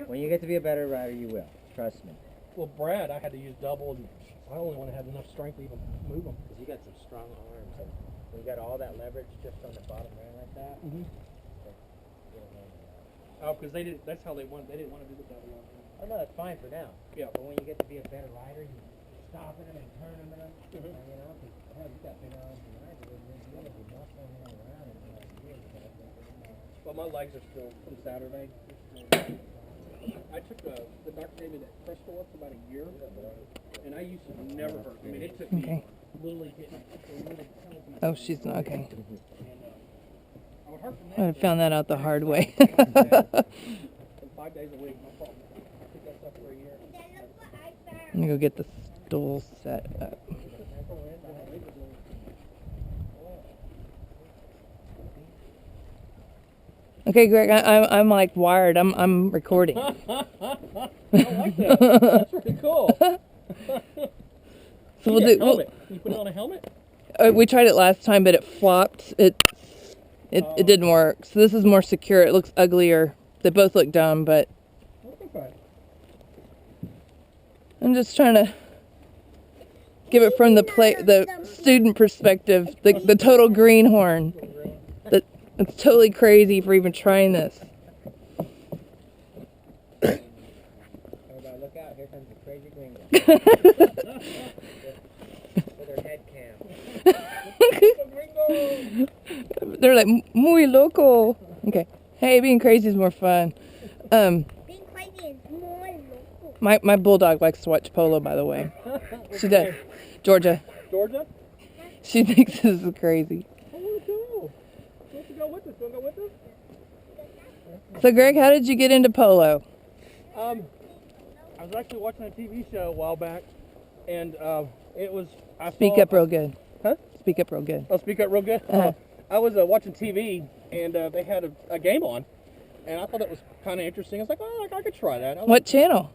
When you get to be a better rider, you will. Trust me. Well, Brad, I had to use double, and I only want to have enough strength to even move them. Because you got some strong arms, and we got all that leverage just on the bottom rail like that. Mm-hmm. So, you don't mind that. Oh, because they didn't. That's how they wanted. They didn't want to do the double. Oh no, that's fine for now. Yeah. But when you get to be a better rider, you stop them and turn them and you know, hell, you got big arms and legs, you're gonna be muscling them around in a couple years. Well, my legs are still from Saturday. I took the doctor gave me that Crestor for about a year, and I used to never hurt. I mean, it took me literally getting. Oh, she's not okay. I would hurt from I that. found that out the hard way. 5 days a week, no problem. I took that stuff for a year. I'm gonna go get the stool set up. Okay, Greg, I'm like wired. I'm recording. I like that. That's pretty cool. So we'll do. Helmet. Can you put it on a helmet? We tried it last time, but it flopped. It didn't work. So this is more secure. It looks uglier. They both look dumb, but Okay. I'm just trying to give it from the student perspective, the total greenhorn. It's totally crazy for even trying this. Everybody look out, here comes the crazy green guy. With her head cam. They're like, muy loco. Okay. Hey, being crazy is more fun. Being crazy is more local. My bulldog likes to watch Polo, by the way. She does. Georgia. Georgia? She thinks this is crazy. I want to go. Want to go with us? Want to go with us? So, Greg, how did you get into Polo? I was actually watching a TV show a while back, and it was. Speak up real good. Huh? Speak up real good. Oh, speak up real good? Uh-huh. I was watching TV, and they had a game on, and I thought it was kind of interesting. I was like, oh, I could try that. What channel?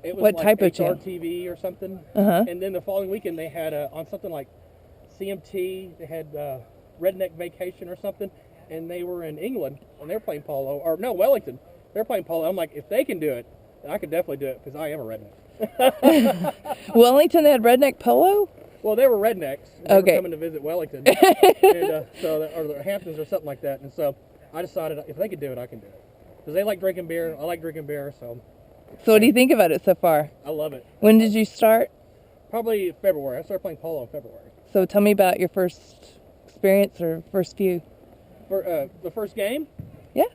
It was what like type of HR channel? TV or something. Uh-huh. And then the following weekend, they had on something like CMT, they had Redneck Vacation or something, and they were in England, and they were playing polo, or no, Wellington. They were playing polo. I'm like, if they can do it, then I can definitely do it, because I am a redneck. Wellington, they had redneck polo? Well, they were rednecks. They Okay. were coming to visit Wellington, and or the Hamptons or something like that. And so I decided if they could do it, I can do it. Because they like drinking beer. I like drinking beer, so So what do you think about it so far? I love it. When did you start? Probably February. I started playing polo in February. So tell me about your first experience or first few. For the first game? Yeah.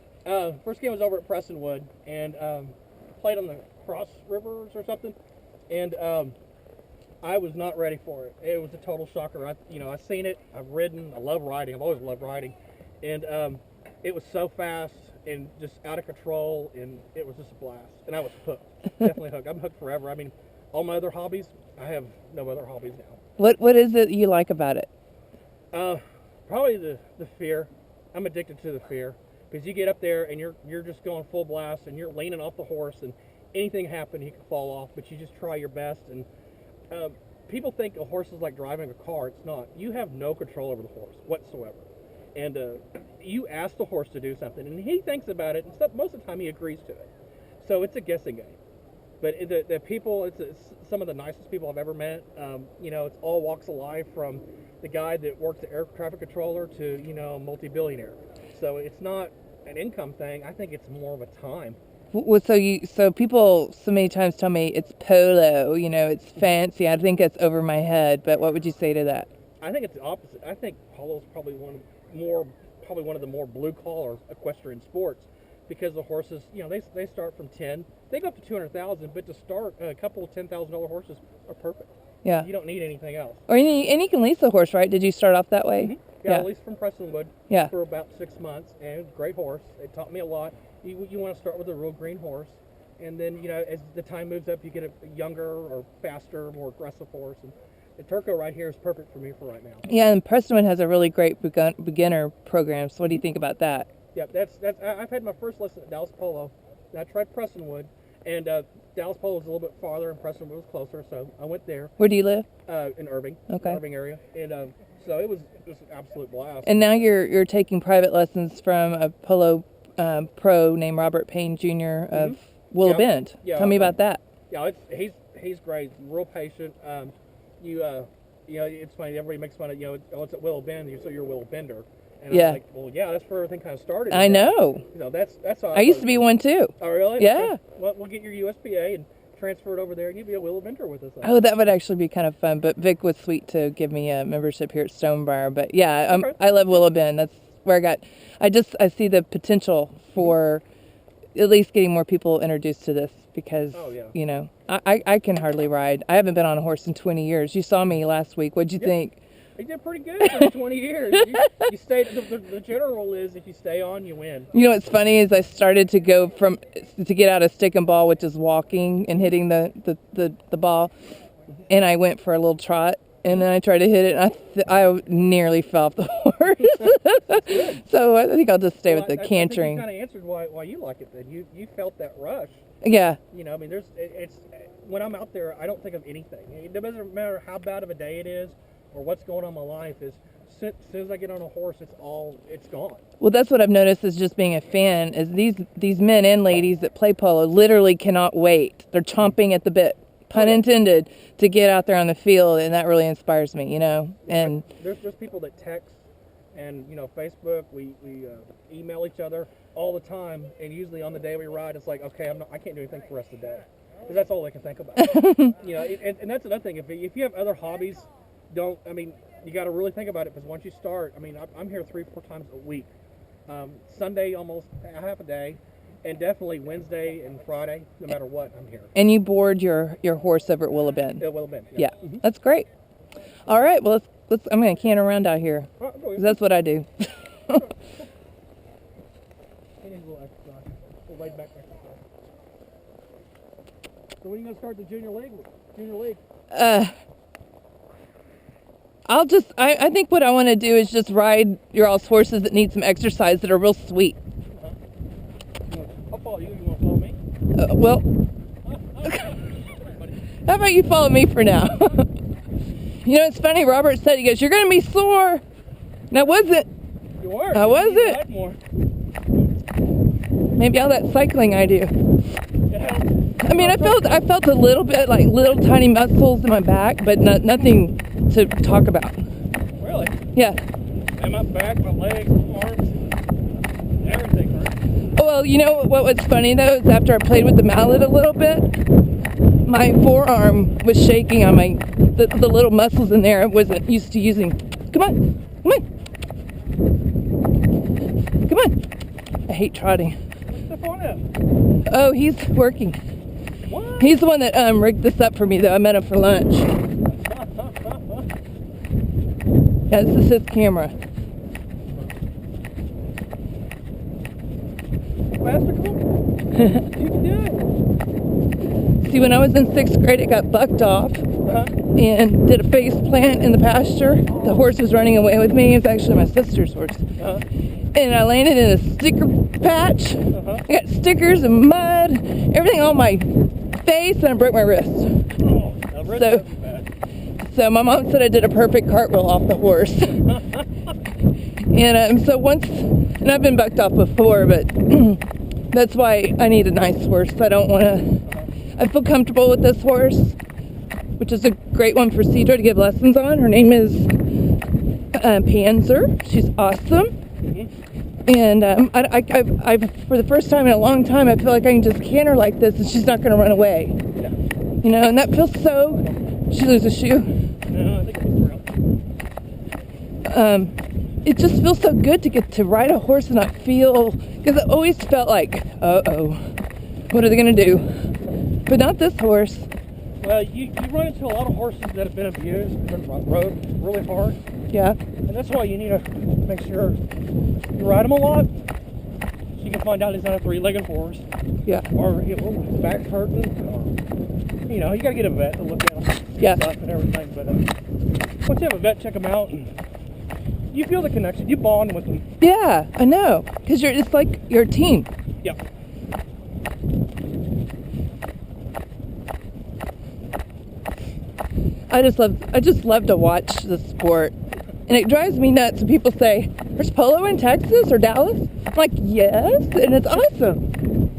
First game was over at Prestonwood, and played on the Cross Rivers or something, and I was not ready for it. It was a total shocker. I've seen it. I've ridden. I love riding. I've always loved riding, and it was so fast and just out of control, and it was just a blast. And I was hooked. Definitely hooked. I'm hooked forever. I mean, all my other hobbies, I have no other hobbies now. What is it you like about it? Probably the fear. I'm addicted to the fear, because you get up there and you're just going full blast, and you're leaning off the horse, and anything happen, you can fall off, but you just try your best. And people think a horse is like driving a car. It's not. You have no control over the horse whatsoever, and you ask the horse to do something, and he thinks about it, and most of the time he agrees to it. So it's a guessing game. But the people, it's some of the nicest people I've ever met. It's all walks of life, from the guy that works the air traffic controller to, a multi-billionaire. So it's not an income thing. I think it's more of a time. Well, so people so many times tell me it's polo, it's fancy. I think that's over my head. But what would you say to that? I think it's the opposite. I think polo's probably one of the more blue-collar equestrian sports, because the horses, they start from 10. They go up to 200,000, but to start, a couple of $10,000 horses are perfect. Yeah. You don't need anything else. And you can lease a horse, right? Did you start off that way? Mm-hmm. Yeah, at least from Prestonwood. Yeah. For about 6 months, and great horse. It taught me a lot. You want to start with a real green horse, and then as the time moves up, you get a younger or faster, more aggressive horse. And the Turco right here is perfect for me for right now. Yeah, and Prestonwood has a really great beginner program. So what do you think about that? Yeah, that's. I've had my first lesson at Dallas Polo. And I tried Prestonwood, and Dallas Polo was a little bit farther, and Prestonwood was closer, so I went there. Where do you live? In Irving. Okay. Irving area, and so it was just an absolute blast. And now you're taking private lessons from a polo pro named Robert Payne Jr. of Willow Yeah. Bend. Yeah, Tell me about that. Yeah, he's great, real patient. It's funny. Everybody makes fun of it's at Willow Bend, so you're a Willow Bender. And Yeah. I'm like, well, yeah, that's where everything kind of started. I know. That's how I used to be one too. Oh, really? Yeah. Okay. Well, we'll get your USPA and transfer it over there, and you'll be a Willow Bender with us. Oh, that would actually be kind of fun. But Vic was sweet to give me a membership here at Stonebriar. But yeah, Okay. I love Willow Bend. That's where I see the potential for at least getting more people introduced to this because, Oh, yeah. I can hardly ride. I haven't been on a horse in 20 years. You saw me last week. What'd you think? You did pretty good for 20 years. You stayed. The general rule is if you stay on, you win. You know what's funny is I started to go to get out of stick and ball, which is walking and hitting the ball, and I went for a little trot, and then I tried to hit it, and I nearly fell off the horse. So I think I'll just stay with the cantering. I think you kind of answered why you like it. Then you felt that rush. Yeah. I mean, it's when I'm out there, I don't think of anything. It doesn't matter how bad of a day it is or what's going on in my life. As soon as I get on a horse, it's gone. Well, that's what I've noticed is just being a fan is these men and ladies that play polo literally cannot wait. They're chomping at the bit, pun intended, to get out there on the field, and that really inspires me, And there's people that text and Facebook. We email each other all the time, and usually on the day we ride, it's like, okay, I can't do anything for the rest of the day because that's all they can think about. And that's another thing. If you have other hobbies, you got to really think about it because once you start, I'm here 3-4 times a week. Sunday almost half a day, and definitely Wednesday and Friday, no matter what, I'm here. And you board your horse over at Willow Bend. Willow Bend. Yeah, Mm-hmm. that's great. All right, well let's. I'm gonna can around out here. Go 'Cause ahead. that's what I do. He needs a little exercise. We'll lay back exercise. So when are you gonna start the junior league? I think what I want to do is just ride your all's horses that need some exercise that are real sweet. I'll follow you. You want to follow me? Well, how about you follow me for now? It's funny. Robert said, he goes, "You're going to be sore." And I wasn't. You were. I wasn't. You ride more. Maybe all that cycling I do. It helps. I felt a little bit like little tiny muscles in my back, but nothing to talk about. Really? Yeah. And my back, my legs, arms, everything hurts. Well, what was funny though is after I played with the mallet a little bit, my forearm was shaking on the little muscles in there I wasn't used to using. Come on. I hate trotting. Step on it. Oh, he's working. What? He's the one that rigged this up for me though. I met him for lunch. Yeah, this is his camera. Faster, come on. You can do it. See, when I was in 6th grade, it got bucked off and did a face plant in the pasture. The horse was running away with me. It was actually my sister's horse. And I landed in a sticker patch. I got stickers and mud, everything on my face, and I broke my wrist. Oh, now wrist So- isn't bad. So my mom said I did a perfect cartwheel off the horse. And so once, and I've been bucked off before, but that's why I need a nice horse. I don't want to, I feel comfortable with this horse, which is a great one for Cedra to give lessons on. Her name is Panzer. She's awesome. And I've for the first time in a long time, I feel like I can just canter like this and she's not going to run away. And that feels so, she loses a shoe. No, I think it's real. It just feels so good to get to ride a horse and not feel, because I always felt like, what are they going to do? But not this horse. Well, you run into a lot of horses that have been abused, been rode really hard. Yeah. And that's why you need to make sure you ride them a lot so you can find out he's not a 3-legged horse. Yeah. Or his back's hurting. Or, you got to get a vet to look at him. Yeah. Stuff and everything. But once you have a vet, check him out. And you feel the connection. You bond with them. Yeah, I know. Because it's like you're a team. Yeah. I just love to watch the sport. And it drives me nuts when people say, "There's polo in Texas or Dallas?" I'm like, yes, and it's awesome.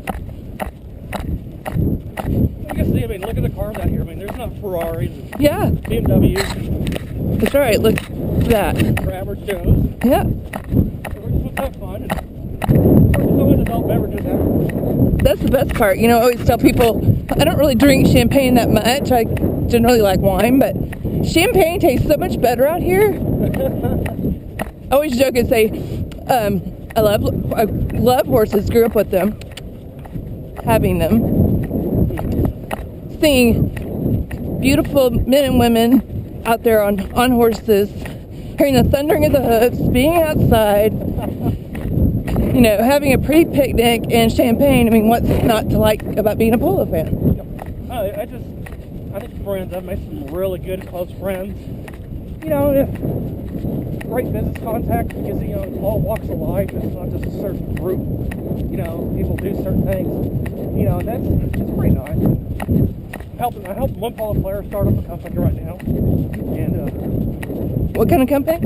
see, I mean, look at the cars out here. I mean, there's not Ferraris and Yeah, BMWs that's right. Look at that. for average Joes. Yeah, So we're just going to have fun. And there's always adult beverages afterwards. that's the best part. You know, I always tell people I don't really drink champagne that much. I generally like wine, but champagne tastes so much better out here. I always joke and say, I love horses. Grew up with them, having them, seeing beautiful men and women out there on horses, hearing the thundering of the hooves, being outside, you know, having a pretty picnic and champagne. I mean, what's not to like about being a polo fan? I think friends, I've made some really good close friends. You know, great business contacts because, you know, all walks of life. It's not just a certain group. You know, people do certain things. You know, and it's pretty nice. I helped one polo player start up a company right now. And What kind of company?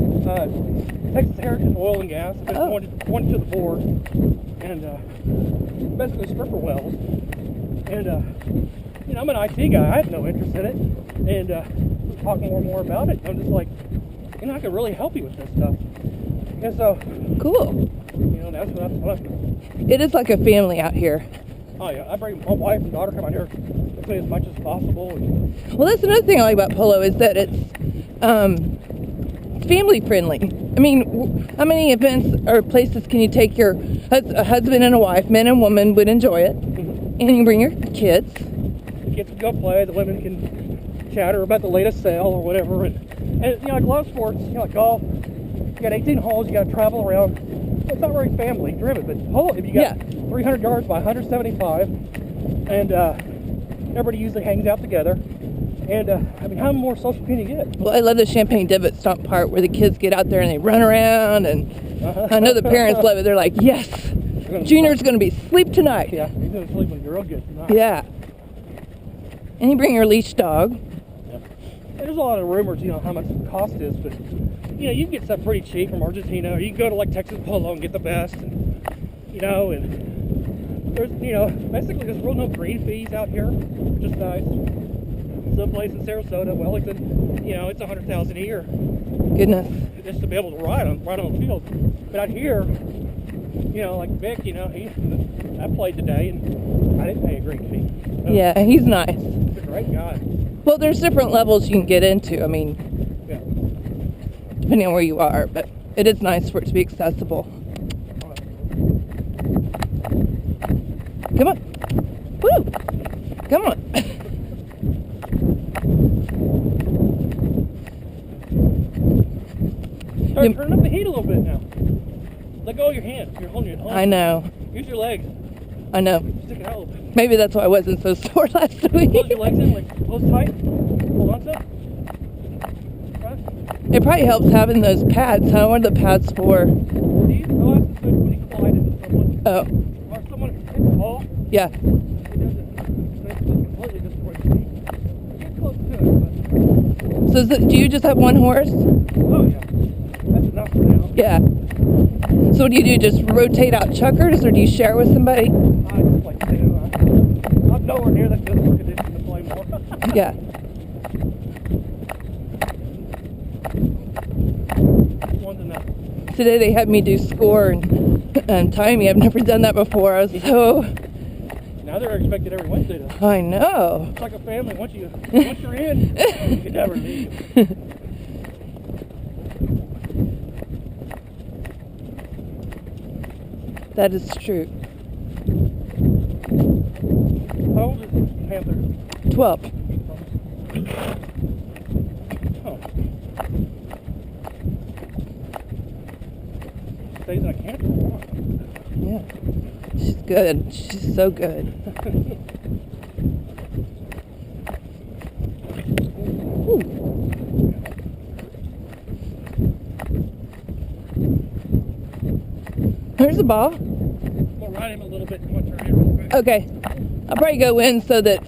Texas Heritage Oil and Gas. I've been pointed to the board. And basically stripper wells. And you know, I'm an IT guy. I have no interest in it. And talking more and more about it, I'm just like, you know, I could really help you with this stuff. And so, Cool. you know, that's fun. It is like a family out here. Oh yeah, I bring my wife and daughter come out here with me as much as possible. And, Well, that's another thing I like about polo is that it's family friendly. I mean, how many events or places can you take your a husband and a wife, man and woman would enjoy it, and you bring your kids. the kids can go play, the women can chatter about the latest sale or whatever. And you know, like a lot of sports, you know, like golf, you got 18 holes, you got to travel around. It's not very family driven, but polo, if you got 300 yards by 175, and everybody usually hangs out together. And I mean, how more social can you get? Well, I love the champagne divot stomp part where the kids get out there and they run around, and I know the parents love it. They're like, yes, Junior's going to be asleep tonight. Yeah, he's going to sleep with you real good tonight. Yeah. And you bring your leash dog. Yeah. And there's a lot of rumors, you know, how much the cost is, but you know, you can get stuff pretty cheap from Argentina, or you can go to like Texas Polo and get the best, and, you know, and there's, you know, basically there's real no green fees out here, just nice. Some place in Sarasota, Wellington, you know, it's $100,000 a year Goodness. just to be able to ride on the field. But out here, you know, like Vic, you know, I played today and I didn't pay a green fee. So Yeah, he's nice. he's a great guy. Well, there's different levels you can get into. I mean, Yeah. depending on where you are, but it is nice for it to be accessible. Come on. Woo! Come on. Start turning up the heat a little bit now. Let go of your hand. You're holding your I know. Use your legs. I know. Stick it out a little bit. Maybe that's why I wasn't so sore last Close week. your legs in, like close tight. Hold on to it. Right. It probably helps having those pads, huh? What are the pads for? These, oh, that's good when you collide into someone. Oh, Or someone hits the ball. yeah. It doesn't completely destroy the feet. Get close to it. So do you just have one horse? But, oh, yeah. That's enough for now. Yeah. So what do you do? Just rotate out chuckers, or do you share with somebody? I just like to. I'm nowhere near the physical condition to play more. Yeah. One's enough. Today they had me do score and timing. I've never done that before. I was so... Now they're expected every Wednesday to. I know. It's like a family. Once you're in, you can never leave. That is true. How old is the Panther? 12. Oh. Stays in a camper. Yeah. She's good. She's so good. Ooh. There's the ball. We'll ride him a little bit and watch her here real quick. Okay. I'll probably go in so that...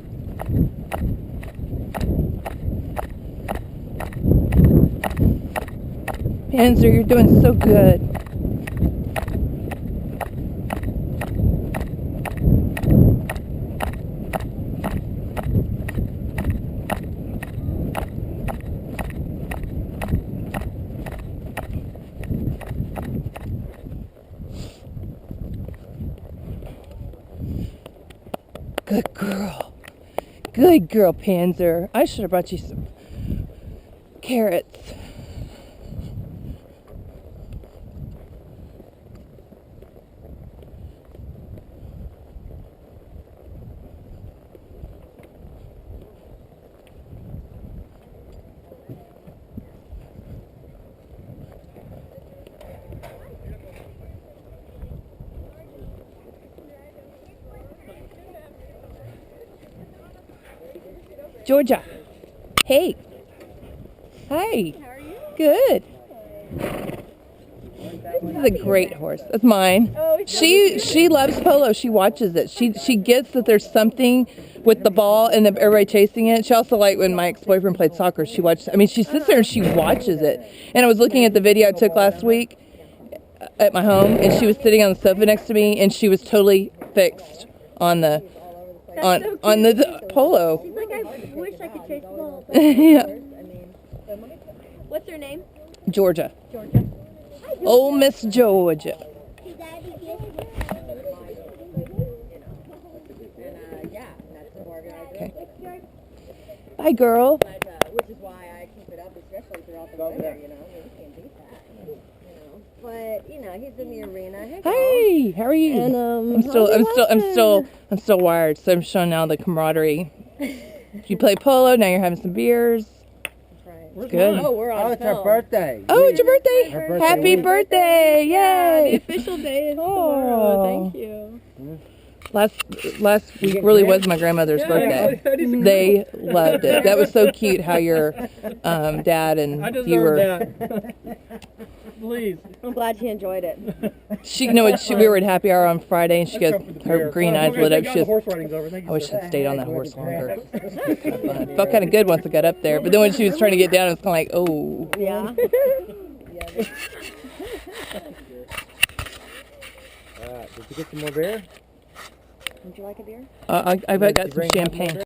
Panzer, you're doing so good. Good girl. Good girl, Panzer. I should have brought you some carrots. Georgia. Hey. Hi. How are you? Good. This is a great horse. That's mine. She loves Polo. She watches it. She gets that there's something with the ball and everybody chasing it. She also liked when my ex-boyfriend played soccer. She watched. I mean, she sits there and she watches it. And I was looking at the video I took last week at my home, and she was sitting on the sofa next to me, and she was totally fixed on the on the Polo. She's like, I wish I could chase the ball. Yeah. What's her name? Georgia. Georgia. Old Miss Georgia. Okay. Bye, girl. Which is why I keep it up, especially throughout the winter, you know. We can't beat that, you know. But, you know, he's in the arena. Hey, how are you? And, I'm still wired, so I'm showing now the camaraderie. You play polo, now you're having some beers. Right. Good. Oh, we're on Oh, it's her film. birthday. Oh, it's your birthday. Her birthday Happy week. birthday. Yay. Official day is tomorrow. Thank you. Last week really was my grandmother's birthday. They loved it. That was so cute how your dad I and deserve you were. that. Please. I'm glad she enjoyed it. She, you know what? We were at happy hour on Friday, and she goes, Let's go for the her beer. green Oh, eyes okay, lit up. thank She God the goes, horse riding's over. Thank you, I wish sir. I'd stayed on that horse longer. It felt kind of good once I got up there, but then when she was trying to get down, it was kind of like, oh. Yeah. Did you get some more beer? Would you like a beer? I've got some champagne.